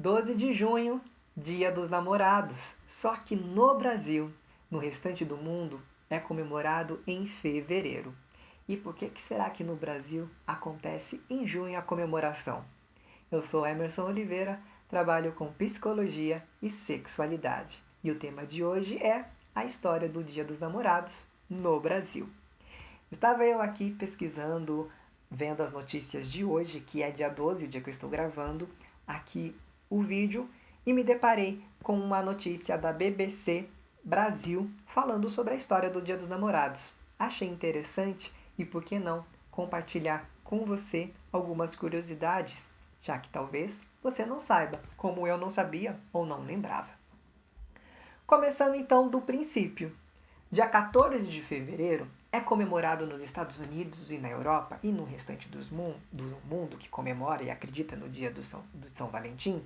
12 de junho, Dia dos Namorados. Só que no Brasil, no restante do mundo, é comemorado em fevereiro. E por que será que no Brasil acontece em junho a comemoração? Eu sou Emerson Oliveira, trabalho com psicologia e sexualidade. E o tema de hoje é a história do Dia dos Namorados no Brasil. Estava eu aqui pesquisando, vendo as notícias de hoje, que é dia 12, o dia que eu estou gravando aqui o vídeo, e me deparei com uma notícia da BBC Brasil falando sobre a história do Dia dos Namorados. Achei interessante e, por que não, compartilhar com você algumas curiosidades, já que talvez você não saiba, como eu não sabia ou não lembrava. Começando então do princípio. Dia 14 de fevereiro é comemorado nos Estados Unidos e na Europa e no restante do mundo que comemora e acredita no dia do São Valentim,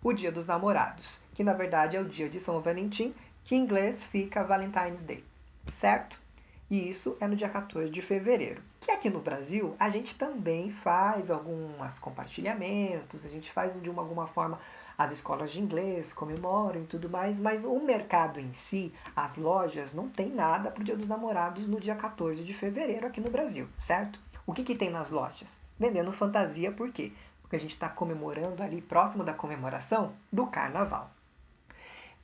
o Dia dos Namorados, que na verdade é o dia de São Valentim, que em inglês fica Valentine's Day, certo? E isso é no dia 14 de fevereiro. Que aqui no Brasil a gente também faz alguns compartilhamentos, a gente faz de alguma forma, as escolas de inglês comemoram e tudo mais, mas o mercado em si, as lojas, não tem nada para o Dia dos Namorados no dia 14 de fevereiro aqui no Brasil, certo? O que tem nas lojas? Vendendo fantasia, por quê? Porque a gente está comemorando ali, próximo da comemoração do Carnaval.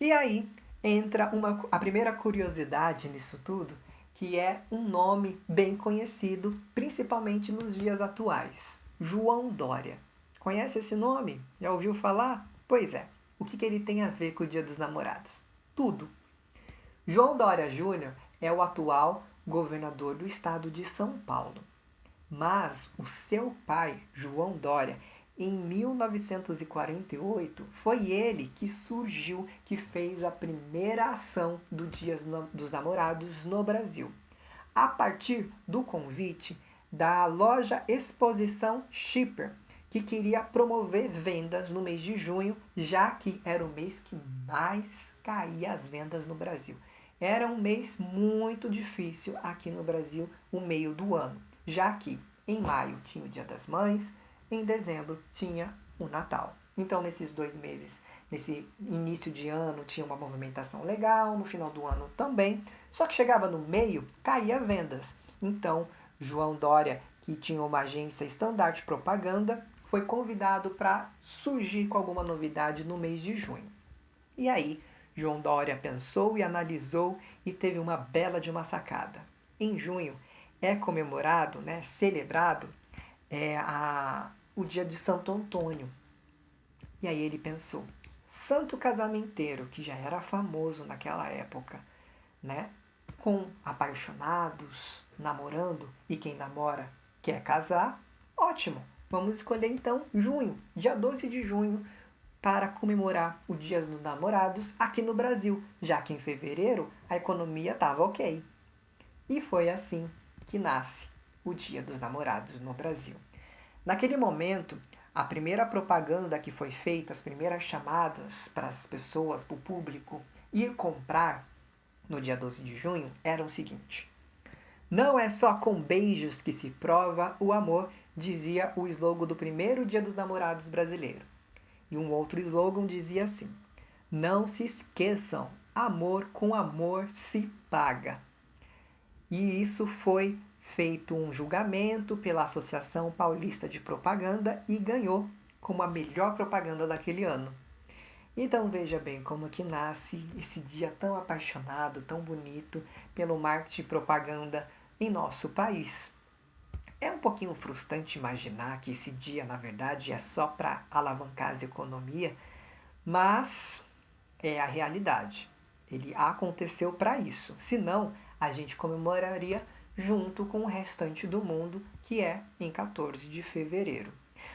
E aí entra a primeira curiosidade nisso tudo, que é um nome bem conhecido, principalmente nos dias atuais. João Dória. Conhece esse nome? Já ouviu falar? Pois é. O que ele tem a ver com o Dia dos Namorados? Tudo. João Dória Júnior é o atual governador do estado de São Paulo. Mas o seu pai, João Dória, em 1948, foi ele que surgiu, que fez a primeira ação do Dia dos Namorados no Brasil. A partir do convite da loja Exposição Shipper, que queria promover vendas no mês de junho, já que era o mês que mais caía as vendas no Brasil. Era um mês muito difícil aqui no Brasil, o meio do ano, já que em maio tinha o Dia das Mães, em dezembro tinha o Natal. Então, nesses 2 meses, nesse início de ano, tinha uma movimentação legal, no final do ano também, só que chegava no meio, caía as vendas. Então, João Dória, que tinha uma agência Standard Propaganda, foi convidado para surgir com alguma novidade no mês de junho. E aí, João Dória pensou e analisou e teve uma bela de uma sacada. Em junho é comemorado, celebrado, o dia de Santo Antônio. E aí ele pensou, santo casamenteiro, que já era famoso naquela época, com apaixonados, namorando, e quem namora quer casar, ótimo. Vamos escolher então junho, dia 12 de junho, para comemorar o Dia dos Namorados aqui no Brasil, já que em fevereiro a economia estava ok. E foi assim que nasce o Dia dos Namorados no Brasil. Naquele momento, a primeira propaganda que foi feita, as primeiras chamadas para as pessoas, para o público ir comprar no dia 12 de junho, eram o seguinte: não é só com beijos que se prova o amor, dizia o slogan do primeiro Dia dos Namorados brasileiro. E um outro slogan dizia assim: não se esqueçam, amor com amor se paga. E isso foi feito um julgamento pela Associação Paulista de Propaganda e ganhou como a melhor propaganda daquele ano. Então veja bem como que nasce esse dia tão apaixonado, tão bonito pelo marketing e propaganda em nosso país. É um pouquinho frustrante imaginar que esse dia, na verdade, é só para alavancar a economia, mas é a realidade. Ele aconteceu para isso. Senão, a gente comemoraria junto com o restante do mundo, que é em 14 de fevereiro.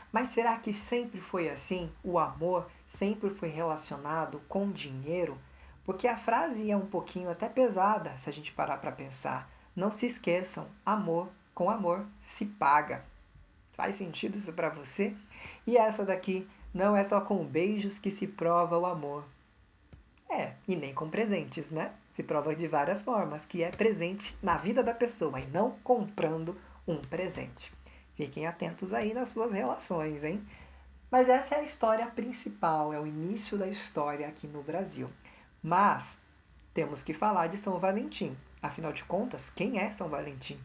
Mas será que sempre foi assim? O amor sempre foi relacionado com dinheiro? Porque a frase é um pouquinho até pesada, se a gente parar para pensar. Não se esqueçam, amor com amor se paga. Faz sentido isso para você? E essa daqui, não é só com beijos que se prova o amor. E nem com presentes, Se prova de várias formas, que é presente na vida da pessoa e não comprando um presente. Fiquem atentos aí nas suas relações, hein? Mas essa é a história principal, é o início da história aqui no Brasil. Mas temos que falar de São Valentim. Afinal de contas, quem é São Valentim?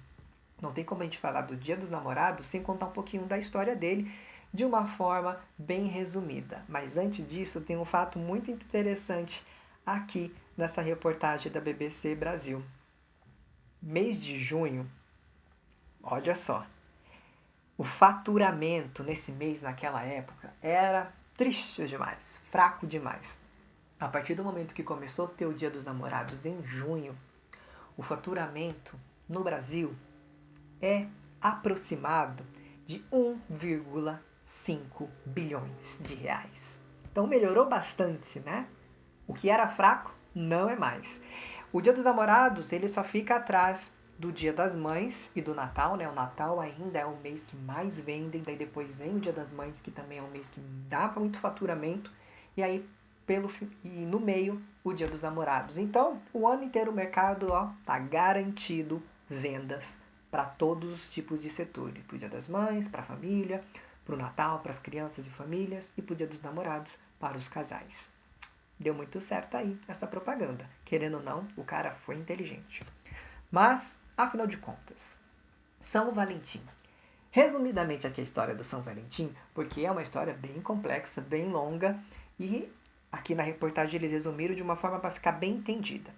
Não tem como a gente falar do Dia dos Namorados sem contar um pouquinho da história dele de uma forma bem resumida. Mas antes disso, tem um fato muito interessante aqui nessa reportagem da BBC Brasil. Mês de junho, olha só, o faturamento nesse mês, naquela época, era triste demais, fraco demais. A partir do momento que começou a ter o Dia dos Namorados em junho, o faturamento no Brasil é aproximado de 1,5 bilhões de reais. Então melhorou bastante, né? O que era fraco não é mais. O Dia dos Namorados, ele só fica atrás do Dia das Mães e do Natal, né? O Natal ainda é o mês que mais vendem, daí depois vem o Dia das Mães, que também é um mês que dá muito faturamento, e aí no meio o Dia dos Namorados. Então, o ano inteiro o mercado tá garantido vendas para todos os tipos de setores, para o Dia das Mães, para a família, para o Natal, para as crianças e famílias, e para o Dia dos Namorados, para os casais. Deu muito certo aí essa propaganda. Querendo ou não, o cara foi inteligente. Mas, afinal de contas, São Valentim. Resumidamente aqui a história do São Valentim, porque é uma história bem complexa, bem longa, e aqui na reportagem eles resumiram de uma forma para ficar bem entendida.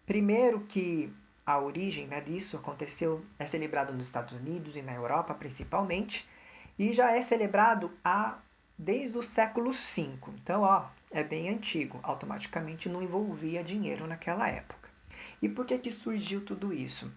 Primeiro que a origem, né, disso é celebrado nos Estados Unidos e na Europa principalmente, e já é celebrado desde o século V. Então, é bem antigo, automaticamente não envolvia dinheiro naquela época. E por que surgiu tudo isso?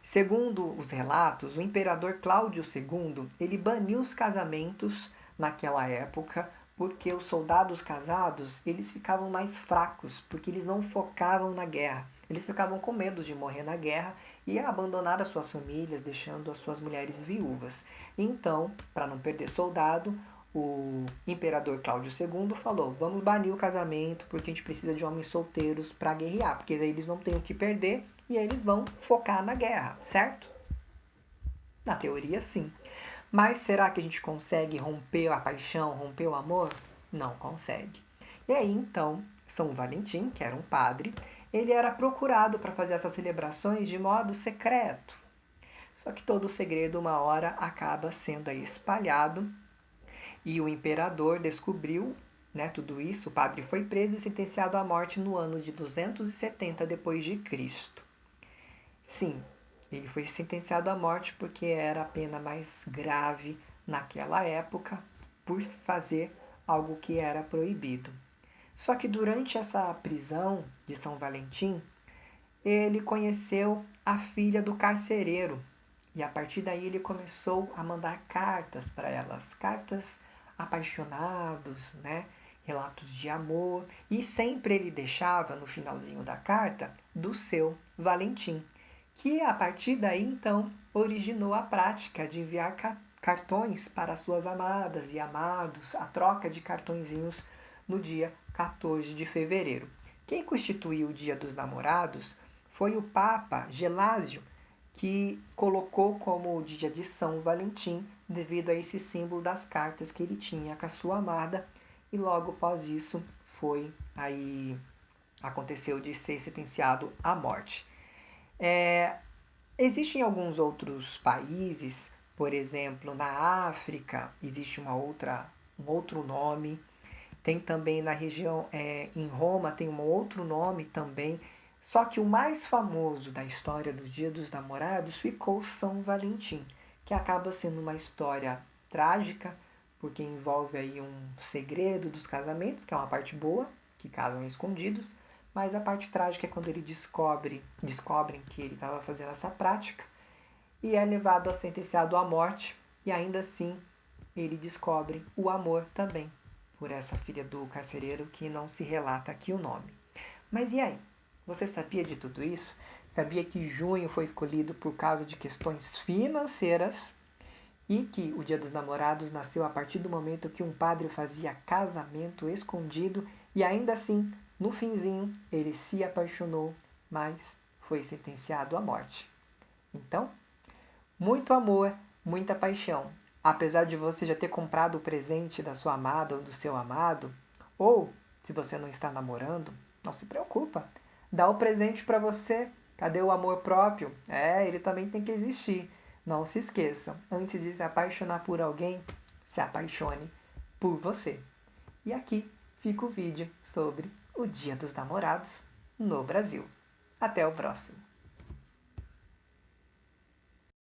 Segundo os relatos, o imperador Cláudio II, ele baniu os casamentos naquela época, porque os soldados casados, eles ficavam mais fracos, porque eles não focavam na guerra. Eles ficavam com medo de morrer na guerra e abandonar as suas famílias, deixando as suas mulheres viúvas. Então, para não perder soldado, o imperador Cláudio II falou: vamos banir o casamento porque a gente precisa de homens solteiros para guerrear, porque daí eles não têm o que perder e aí eles vão focar na guerra, certo? Na teoria, sim. Mas será que a gente consegue romper a paixão, romper o amor? Não consegue. E aí, então, São Valentim, que era um padre, ele era procurado para fazer essas celebrações de modo secreto. Só que todo o segredo, uma hora, acaba sendo aí espalhado e o imperador descobriu, né, tudo isso. O padre foi preso e sentenciado à morte no ano de 270 depois de Cristo. Sim, ele foi sentenciado à morte porque era a pena mais grave naquela época por fazer algo que era proibido. Só que durante essa prisão de São Valentim, ele conheceu a filha do carcereiro. E a partir daí ele começou a mandar cartas para elas, cartas apaixonados, né? Relatos de amor. E sempre ele deixava no finalzinho da carta do seu Valentim, que a partir daí então originou a prática de enviar cartões para suas amadas e amados, a troca de cartõezinhos no dia 14 de fevereiro. Quem constituiu o Dia dos Namorados foi o Papa Gelásio, que colocou como o dia de São Valentim devido a esse símbolo das cartas que ele tinha com a sua amada, e logo após isso aconteceu de ser sentenciado à morte. Existem alguns outros países, por exemplo, na África existe um outro nome, tem também na região, em Roma tem um outro nome também, só que o mais famoso da história do Dia dos Namorados ficou São Valentim, que acaba sendo uma história trágica, porque envolve aí um segredo dos casamentos, que é uma parte boa, que casam escondidos, mas a parte trágica é quando ele descobrem que ele estava fazendo essa prática e é levado a sentenciado à morte, e ainda assim ele descobre o amor também por essa filha do carcereiro, que não se relata aqui o nome. Mas e aí? Você sabia de tudo isso? Sabia que junho foi escolhido por causa de questões financeiras e que o Dia dos Namorados nasceu a partir do momento que um padre fazia casamento escondido e ainda assim, no finzinho, ele se apaixonou, mas foi sentenciado à morte. Então, muito amor, muita paixão. Apesar de você já ter comprado o presente da sua amada ou do seu amado, ou se você não está namorando, não se preocupa. Dá o presente para você. Cadê o amor próprio? Ele também tem que existir. Não se esqueçam, antes de se apaixonar por alguém, se apaixone por você. E aqui fica o vídeo sobre o Dia dos Namorados no Brasil. Até o próximo!